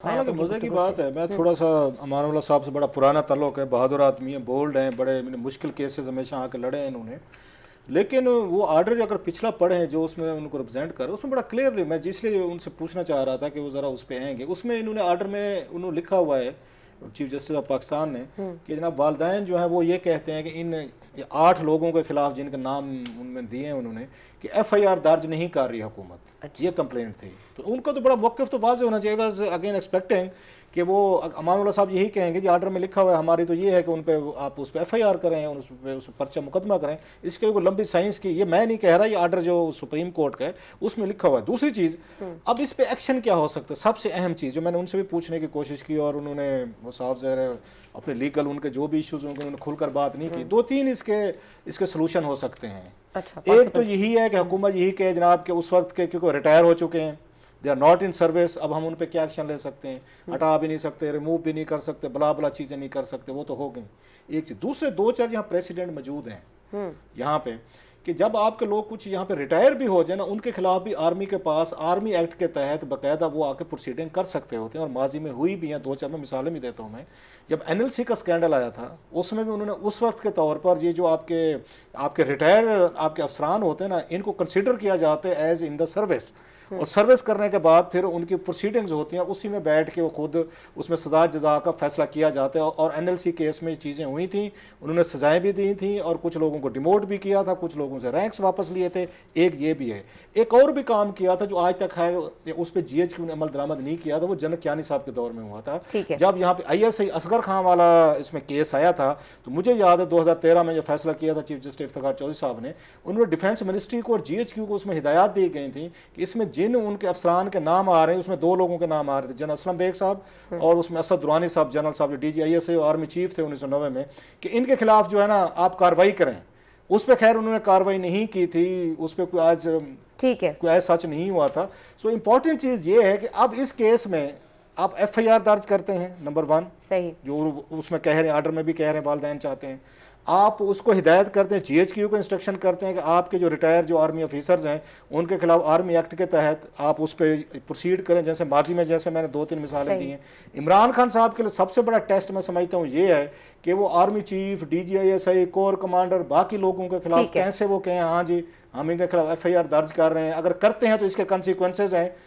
حالانکہ مزے کی بات ہے، میں تھوڑا سا امان اللہ صاحب سے بڑا پرانا تعلق ہے، بہادر آدمی ہیں، بولڈ ہیں، بڑے مشکل کیسز ہمیشہ آ کے لڑے ہیں انہوں نے، لیکن وہ آرڈر جو اگر پچھلا پڑھیں جو اس میں ان کو ریپرزینٹ کر اس میں بڑا کلیئرلی، میں جس لیے ان سے پوچھنا چاہ رہا تھا کہ وہ ذرا اس پہ آئیں گے، اس میں انہوں نے آرڈر میں انہوں نے لکھا ہوا ہے چیف جسٹس آف پاکستان نے کہ جناب والدین جو ہیں وہ یہ کہتے ہیں کہ ان 8 لوگوں کے خلاف جن کے نام ان میں دیے ہیں انہوں نے کہ ایف آئی آر درج نہیں کر رہی حکومت، یہ کمپلینٹ تھی، تو ان کا تو بڑا موقف تو واضح ہونا چاہیے، واز اگین ایکسپیکٹنگ کہ وہ امان اللہ صاحب یہی کہیں گے جی آرڈر میں لکھا ہوا ہے ہماری تو یہ ہے کہ ان پہ آپ اس پہ ایف آئی آر کریں، اس پہ پرچہ مقدمہ کریں، اس کے کوئی لمبی سائنس کی، یہ میں نہیں کہہ رہا، یہ آرڈر جو سپریم کورٹ کا ہے اس میں لکھا ہوا ہے۔ دوسری چیز، اب اس پہ ایکشن کیا ہو سکتا ہے، سب سے اہم چیز جو میں نے ان سے بھی پوچھنے کی کوشش کی اور انہوں نے وہ صاف ظاہر ہے اپنے لیگل ان کے جو بھی ایشوز ہوں گے انہوں نے کھل کر بات نہیں کی، 2-3 اس کے سلوشن ہو سکتے ہیں۔ ایک تو یہی ہے کہ حکومت یہی کہ جناب کہ اس وقت کے کیونکہ ریٹائر ہو چکے ہیں، they are not in service, اب ہم ان پہ کیا ایکشن لے سکتے ہیں، ہٹا بھی نہیں سکتے، ریموو بھی نہیں کر سکتے، بلا بلا چیزیں نہیں کر سکتے، وہ تو ہو گئیں ایک چیز۔ دوسرے 2-4 یہاں پریسیڈنٹ موجود ہیں یہاں پہ کہ جب آپ کے لوگ کچھ یہاں پہ ریٹائر بھی ہو جائیں نا، ان کے خلاف بھی آرمی کے پاس آرمی ایکٹ کے تحت باقاعدہ وہ آ کے پروسیڈنگ کر سکتے ہوتے ہیں، اور ماضی میں ہوئی بھی ہیں 2-4 میں مثالیں بھی دیتا ہوں میں۔ جب این ایل سی کا اسکینڈل آیا تھا اس میں بھی انہوں نے اس وقت کے طور پر یہ جو آپ کے ریٹائر آپ کے افسران ہوتے ہیں نا، ان کو کنسیڈر کیا جاتا ہے ایز ان دا سروس، اور سروس کرنے کے بعد پھر ان کی پروسیڈنگز ہوتی ہیں، اسی میں بیٹھ کے وہ خود اس میں سزا جزا کا فیصلہ کیا جاتا ہے، اور این ایل سی کیس میں یہ چیزیں ہوئی تھیں، انہوں نے سزائیں بھی دی تھیں اور کچھ لوگوں کو ڈیموٹ بھی کیا تھا، کچھ لوگوں سے رینکس واپس لیے تھے، ایک یہ بھی ہے۔ ایک اور بھی کام کیا تھا جو آج تک ہے اس پہ جی ایچ کیو نے عمل درآمد نہیں کیا تھا، وہ جنرل کیانی صاحب کے دور میں ہوا تھا، جب یہاں پہ آئی ایس آئی اصغر خان والا اس میں کیس آیا تھا، تو مجھے یاد ہے 2013 میں جو فیصلہ کیا تھا چیف جسٹس افتخار چودھری صاحب نے، انہوں نے ڈیفینس منسٹری کو اور جی ایچ کیو کو اس میں ہدایات دی گئی تھیں کہ اس میں جن ان کے افسران کے نام آ رہے ہیں، اس میں 2 لوگوں کے نام آ رہے تھے، جنرل اسلم بیگ صاحب اور اس میں اسد درانی صاحب، جنرل صاحب جو D G I S A army chief تھے 1990 میں، کہ ان کے خلاف جو ہے نا آپ کارروائی کریں۔ اس پہ خیر انہوں نے کارروائی نہیں کی تھی، اس پہ کوئی آج کوئی ایسا سچ نہیں ہوا تھا۔ سو امپورٹنٹ چیز یہ ہے کہ اب اس کیس میں آپ ایف آئی آر درج کرتے ہیں، نمبر 1 صحیح، جو اس میں کہہ رہے ہیں، آرڈر میں بھی کہہ رہے ہیں والدین چاہتے ہیں، آپ اس کو ہدایت کرتے ہیں، جی ایچ کیو کو انسٹرکشن کرتے ہیں کہ آپ کے جو ریٹائر جو آرمی آفیسرز ہیں ان کے خلاف آرمی ایکٹ کے تحت آپ اس پہ پروسیڈ کریں، جیسے ماضی میں جیسے میں نے 2-3 مثالیں دی ہیں۔ عمران خان صاحب کے لیے سب سے بڑا ٹیسٹ میں سمجھتا ہوں یہ ہے کہ وہ army chief, D G I S I, corps commander, باقی لوگوں کے خلاف کیسے وہ کہیں ہاں جی ہم ان کے خلاف ایف آئی آر درج کر رہے ہیں، اگر کرتے ہیں تو اس کے کنسیکوینسز ہیں،